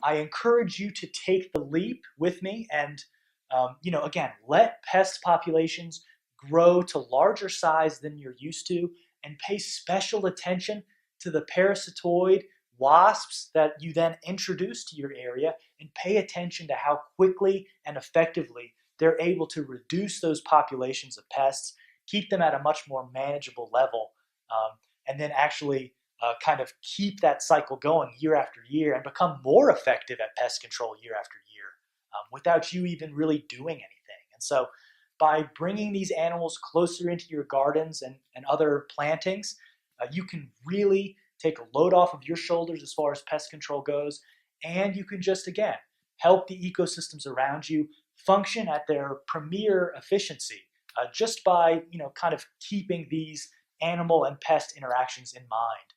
I encourage you to take the leap with me and, again, let pest populations grow to larger size than you're used to and pay special attention to the parasitoid wasps that you then introduce to your area, and pay attention to how quickly and effectively they're able to reduce those populations of pests, keep them at a much more manageable level, and then actually kind of keep that cycle going year after year and become more effective at pest control year after year without you even really doing anything. And so by bringing these animals closer into your gardens and other plantings, you can really take a load off of your shoulders as far as pest control goes, and you can just, again, help the ecosystems around you function at their premier efficiency just by, kind of keeping these animal and pest interactions in mind.